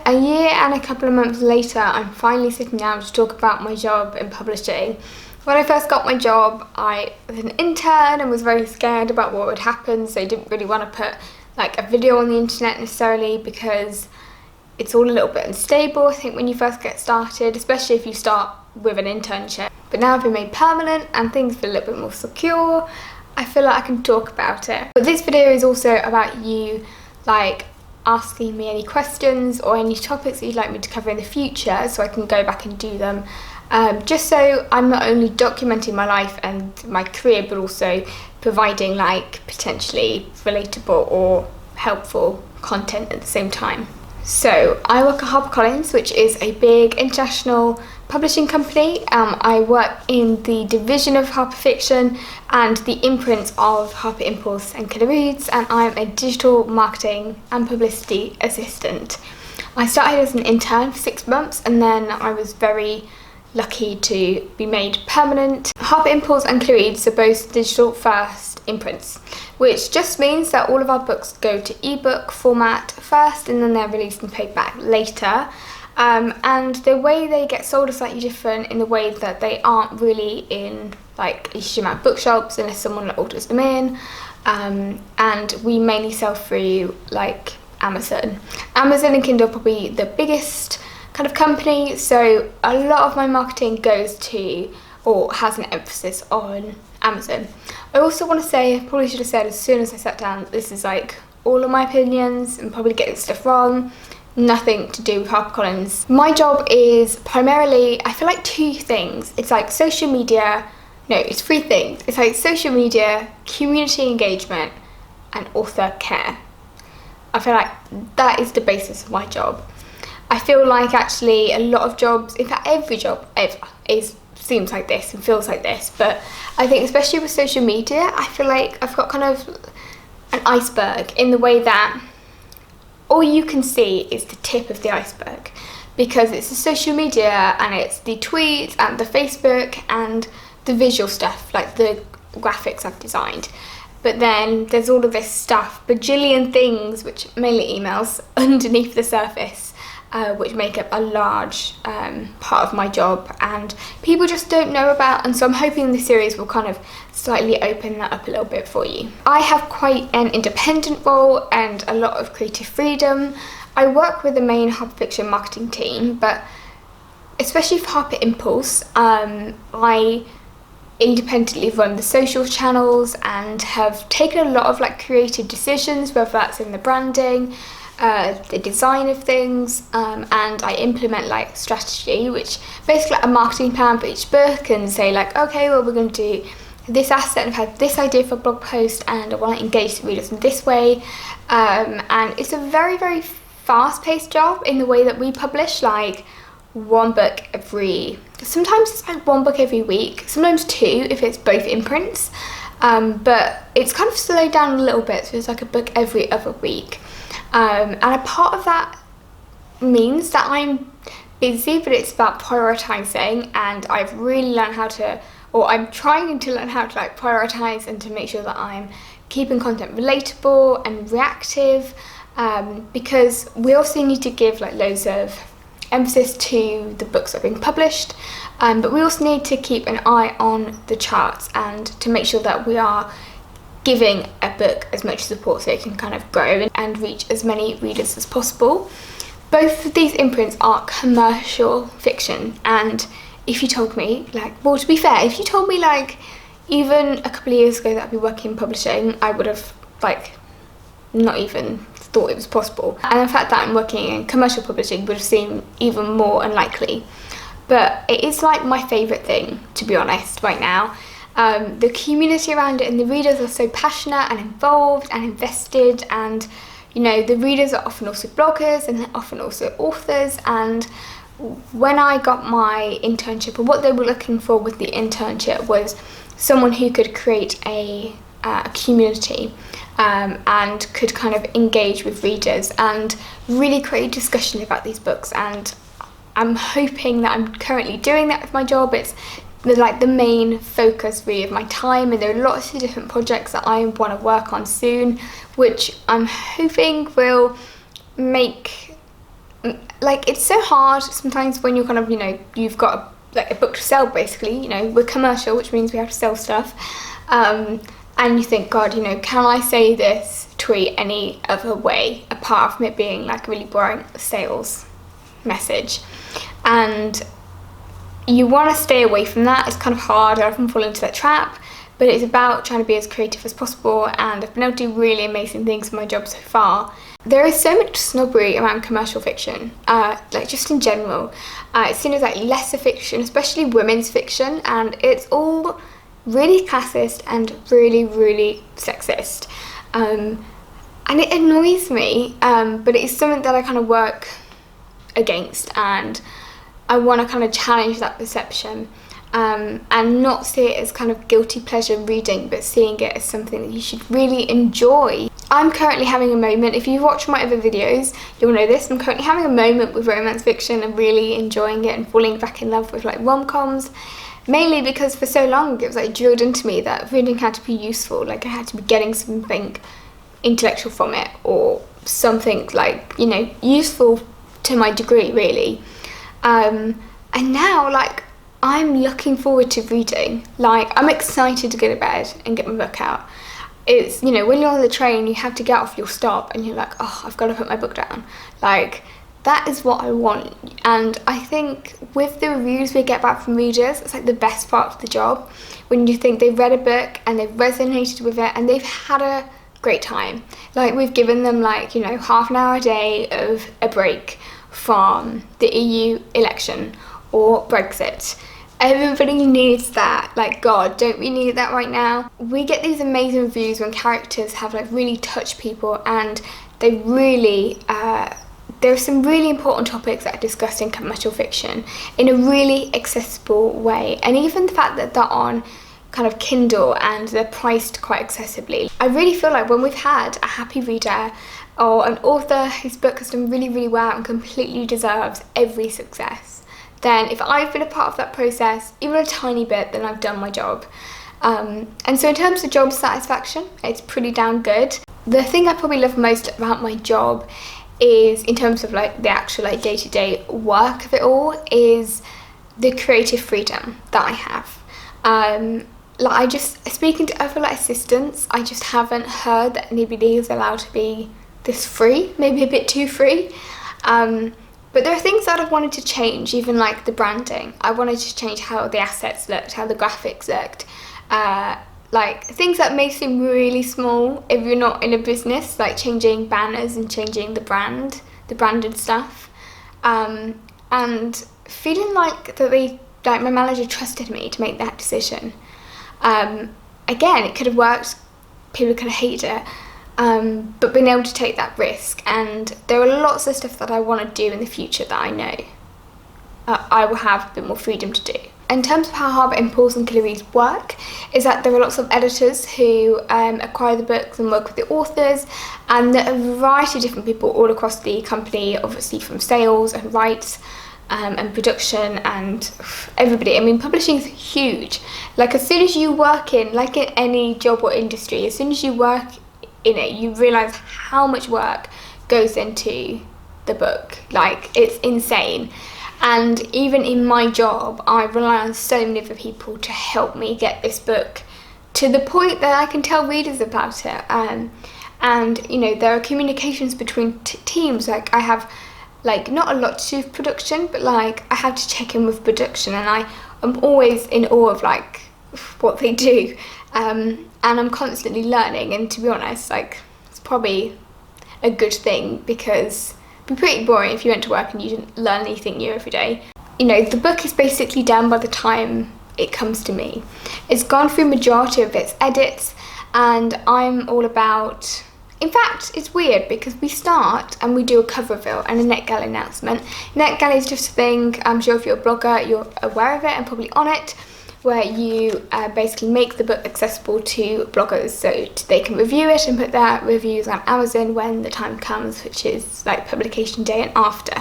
A year and a couple of months later, I'm finally sitting down to talk about my job in publishing. When I first got my job, I was an intern and was very scared about what would happen, so I didn't really want to put like a video on the internet necessarily, because it's all a little bit unstable, I think, when you first get started, especially if you start with an internship. But now I've been made permanent and things feel a little bit more secure, I feel like I can talk about it. But this video is also about you like asking me any questions or any topics that you'd like me to cover in the future, so I can go back and do them. Just so I'm not only documenting my life and my career, but also providing like potentially relatable or helpful content at the same time. So I work at HarperCollins, which is a big international publishing company. I work in the division of Harper Fiction and the imprints of Harper Impulse and Killer Reads, and I'm a digital marketing and publicity assistant. I started as an intern for 6 months, and then I was very lucky to be made permanent. Harper Impulse and Killer Reads are both digital first imprints, which just means that all of our books go to ebook format first and then they're released in paperback later. And the way they get sold is slightly different in the way that they aren't really in like a huge amount of bookshops unless someone orders them in. And we mainly sell through like Amazon. Amazon and Kindle are probably the biggest kind of company, so a lot of my marketing goes to or has an emphasis on Amazon. I also want to say, I probably should have said as soon as I sat down, this is like all of my opinions and probably getting stuff wrong. Nothing to do with HarperCollins. My job is primarily, I feel like 2 things. It's like social media, no, it's 3 things. It's like social media, community engagement, and author care. I feel like that is the basis of my job. I feel like actually a lot of jobs, in fact every job ever, seems like this and feels like this, but I think especially with social media, I feel like I've got kind of an iceberg in the way that all you can see is the tip of the iceberg, because it's the social media and it's the tweets and the Facebook and the visual stuff, like the graphics I've designed. But then there's all of this stuff, bajillion things, which mainly emails, underneath the surface, which make up a large part of my job and people just don't know about, and so I'm hoping this series will kind of slightly open that up a little bit for you. I have quite an independent role and a lot of creative freedom. I work with the main Harper Fiction marketing team, but especially for Harper Impulse, I independently run the social channels and have taken a lot of like creative decisions, whether that's in the branding, the design of things, and I implement like strategy, which basically like a marketing plan for each book, and say like, okay, well we're going to do this asset and I've had this idea for a blog post and I want to engage the readers in this way, and it's a very, very fast-paced job in the way that we publish like sometimes it's like 1 book every week, sometimes 2 if it's both imprints, but it's kind of slowed down a little bit, so it's like a book every other week. And a part of that means that I'm busy, but it's about prioritizing, and I've really learned how to, or I'm trying to learn how to like prioritize and to make sure that I'm keeping content relatable and reactive, because we also need to give like loads of emphasis to the books that are being published, but we also need to keep an eye on the charts and to make sure that we are giving a book as much support so it can kind of grow and reach as many readers as possible. Both of these imprints are commercial fiction, and if you told me, like, well, to be fair, if you told me like even a couple of years ago that I'd be working in publishing, I would have like not even thought it was possible, and the fact that I'm working in commercial publishing would have seemed even more unlikely. But it is like my favourite thing, to be honest, right now. The community around it and the readers are so passionate and involved and invested, and you know, the readers are often also bloggers and they're often also authors, and when I got my internship, and what they were looking for with the internship was someone who could create a community and could kind of engage with readers and really create a discussion about these books, and I'm hoping that I'm currently doing that with my job. It's like the main focus really of my time, and there are lots of different projects that I want to work on soon, which I'm hoping will make like, it's so hard sometimes when you're kind of, you know, you've got a book to sell, basically. You know, we're commercial, which means we have to sell stuff, and you think, God, you know, can I say this tweet any other way apart from it being like a really boring sales message? And you want to stay away from that. It's kind of hard. I often fall into that trap, but it's about trying to be as creative as possible, and I've been able to do really amazing things in my job so far. There is so much snobbery around commercial fiction, like just in general. It's seen as like lesser fiction, especially women's fiction, and it's all really classist and really, really sexist. And it annoys me, but it's something that I kind of work against, and I want to kind of challenge that perception, and not see it as kind of guilty pleasure reading, but seeing it as something that you should really enjoy. I'm currently having a moment, if you've watched my other videos, you'll know this, I'm currently having a moment with romance fiction and really enjoying it and falling back in love with like rom-coms, mainly because for so long it was like drilled into me that reading had to be useful, like I had to be getting something intellectual from it, or something like, you know, useful to my degree, really. And now, like, I'm looking forward to reading. Like, I'm excited to go to bed and get my book out. It's, you know, when you're on the train, you have to get off your stop and you're like, oh, I've got to put my book down. Like, that is what I want. And I think with the reviews we get back from readers, it's like the best part of the job, when you think they've read a book and they've resonated with it and they've had a great time. Like, we've given them, like, you know, half an hour a day of a break from the EU election or Brexit. Everybody needs that. Like, God, don't we need that right now? We get these amazing reviews when characters have like really touched people, and they really there are some really important topics that are discussed in commercial fiction in a really accessible way, and even the fact that they're on kind of Kindle and they're priced quite accessibly. I really feel like when we've had a happy reader or an author whose book has done really, really well and completely deserves every success, then if I've been a part of that process, even a tiny bit, then I've done my job. And so in terms of job satisfaction, it's pretty damn good. The thing I probably love most about my job is, in terms of like the actual like day-to-day work of it all, is the creative freedom that I have. Like, I just, speaking to other like assistants, I just haven't heard that anybody is allowed to be this free, maybe a bit too free. But there are things that I've wanted to change, even like the branding. I wanted to change how the assets looked, how the graphics looked. Like things that may seem really small if you're not in a business, like changing banners and changing the brand, the branded stuff. And feeling like that like my manager trusted me to make that decision. Again, it could have worked, people could have hated it. But being able to take that risk, and there are lots of stuff that I want to do in the future that I know I will have a bit more freedom to do. In terms of how Harper and Paulson Killerys work, is that there are lots of editors who acquire the books and work with the authors, and there are a variety of different people all across the company, obviously from sales and rights and production and everybody. I mean, publishing is huge. Like, as soon as you work in, like in any job or industry, as soon as you work in it, you realise how much work goes into the book. Like, it's insane. And even in my job, I rely on so many other people to help me get this book to the point that I can tell readers about it. And you know, there are communications between teams. Like, I have like not a lot to do with production, but like I have to check in with production, and I'm always in awe of like what they do. And I'm constantly learning, and to be honest, like, it's probably a good thing, because it'd be pretty boring if you went to work and you didn't learn anything new every day. You know, the book is basically done by the time it comes to me. It's gone through majority of its edits, and I'm all about, in fact, it's weird because we start and we do a cover reveal and a NetGalley announcement. NetGalley is just a thing, I'm sure if you're a blogger, you're aware of it and probably on it, where you basically make the book accessible to bloggers so they can review it and put their reviews on Amazon when the time comes, which is like publication day and after.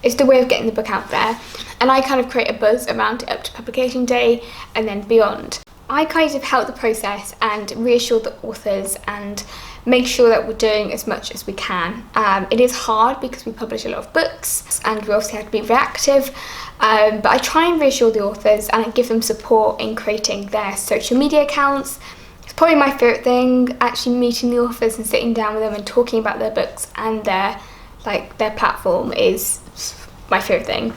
It's the way of getting the book out there, and I kind of create a buzz around it up to publication day and then beyond. I kind of help the process and reassure the authors and make sure that we're doing as much as we can. It is hard because we publish a lot of books and we obviously have to be reactive, but I try and reassure the authors and I give them support in creating their social media accounts. It's probably my favourite thing, actually meeting the authors and sitting down with them and talking about their books and their platform is my favourite thing.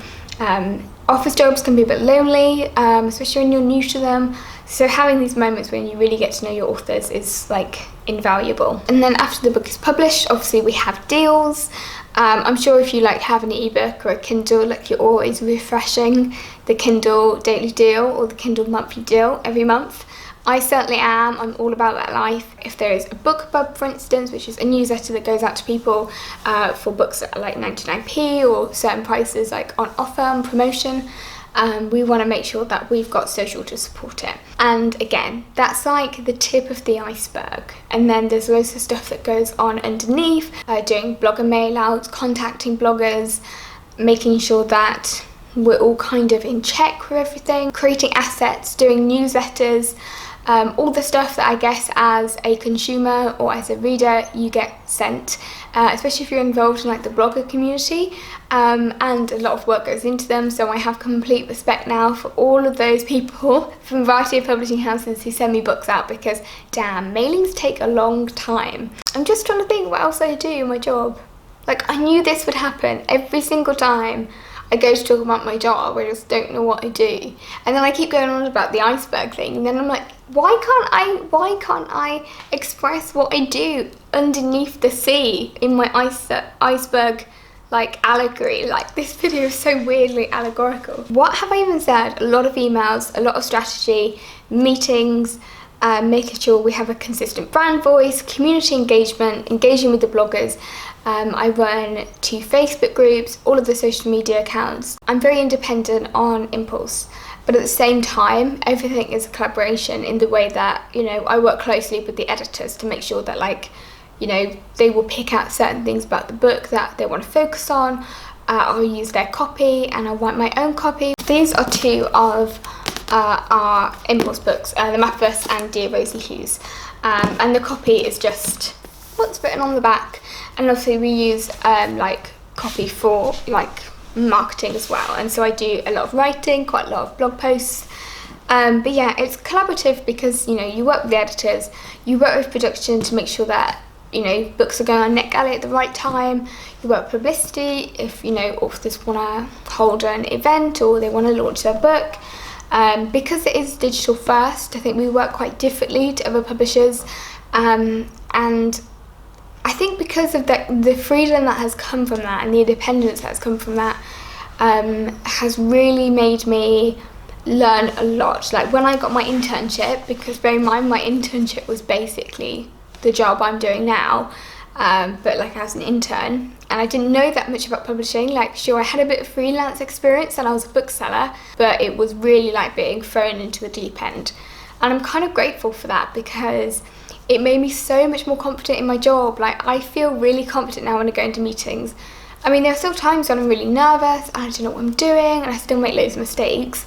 Office jobs can be a bit lonely, especially when you're new to them. So having these moments when you really get to know your authors is like invaluable. And then after the book is published, obviously we have deals. I'm sure if you like have an ebook or a Kindle, like you're always refreshing the Kindle daily deal or the Kindle monthly deal every month. I certainly am. I'm all about that life. If there is a book club, for instance, which is a newsletter that goes out to people for books that are like 99p or certain prices like on offer and promotion, we want to make sure that we've got social to support it. And again, that's like the tip of the iceberg. And then there's loads of stuff that goes on underneath, doing blogger mail outs, contacting bloggers, making sure that we're all kind of in check with everything, creating assets, doing newsletters, all the stuff that I guess as a consumer or as a reader you get sent, especially if you're involved in like the blogger community, and a lot of work goes into them. So I have complete respect now for all of those people from a variety of publishing houses who send me books out, because damn, mailings take a long time. I'm just trying to think what else I do in my job. Like, I knew this would happen every single time I go to talk about my job. I just don't know what I do. And then I keep going on about the iceberg thing, and then I'm like, why can't I express what I do underneath the sea in my iceberg like allegory? Like, this video is so weirdly allegorical. What have I even said? A lot of emails, a lot of strategy, meetings, making sure we have a consistent brand voice, community engagement, engaging with the bloggers. I run 2 Facebook groups, all of the social media accounts. I'm very independent on impulse, but at the same time, everything is a collaboration in the way that, you know, I work closely with the editors to make sure that, like, you know, they will pick out certain things about the book that they want to focus on. I'll use their copy and I'll write my own copy. These are 2 of our impulse books, The Map of Us and Dear Rosie Hughes. And the copy is just what's written on the back. And obviously we use like copy for like marketing as well, and so I do a lot of writing, quite a lot of blog posts, but yeah, it's collaborative because, you know, you work with the editors, you work with production to make sure that, you know, books are going on NetGalley at the right time, you work with publicity if, you know, authors want to hold an event or they want to launch their book. Because it is digital first, I think we work quite differently to other publishers, and I think because of the freedom that has come from that and the independence that has come from that, has really made me learn a lot. Like when I got my internship, because bear in mind my internship was basically the job I'm doing now, but like as an intern, and I didn't know that much about publishing. Like, sure, I had a bit of freelance experience and I was a bookseller, but it was really like being thrown into the deep end. And I'm kind of grateful for that because it made me so much more confident in my job. Like, I feel really confident now when I go into meetings. I mean, there are still times when I'm really nervous and I don't know what I'm doing and I still make loads of mistakes,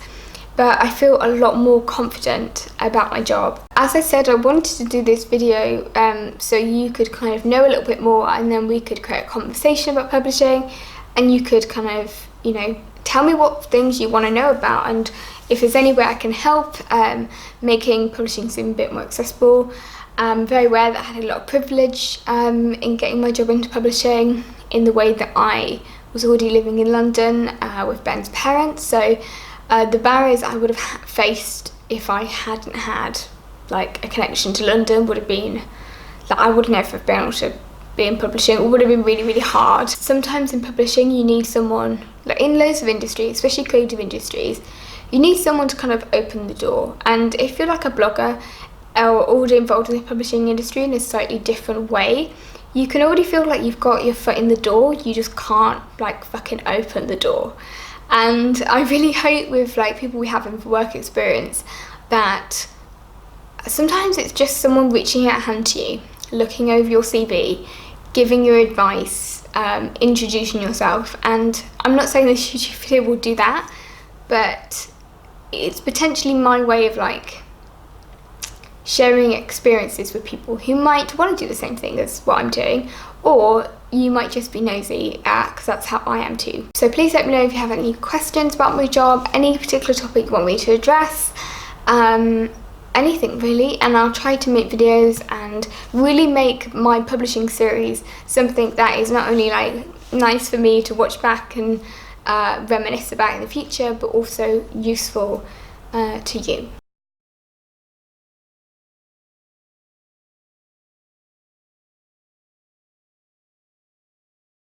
but I feel a lot more confident about my job. As I said, I wanted to do this video so you could kind of know a little bit more, and then we could create a conversation about publishing, and you could kind of, you know, tell me what things you want to know about, and if there's any way I can help making publishing seem a bit more accessible. I'm very aware that I had a lot of privilege in getting my job into publishing, in the way that I was already living in London with Ben's parents. So the barriers I would have faced if I hadn't had like a connection to London would have been that I would never have been able to be in publishing. It would have been really, really hard. Sometimes in publishing you need someone, like in loads of industries, especially creative industries, you need someone to kind of open the door. And if you're like a blogger or already involved in the publishing industry in a slightly different way, you can already feel like you've got your foot in the door, you just can't like fucking open the door. And I really hope with like people we have in work experience that sometimes it's just someone reaching out a hand to you, looking over your CV, giving you advice, introducing yourself. And I'm not saying this YouTube video will do that, but it's potentially my way of like sharing experiences with people who might want to do the same thing as what I'm doing, or you might just be nosy, because that's how I am too. So please let me know if you have any questions about my job, any particular topic you want me to address, anything really, and I'll try to make videos and really make my publishing series something that is not only like nice for me to watch back and reminisce about in the future, but also useful to you.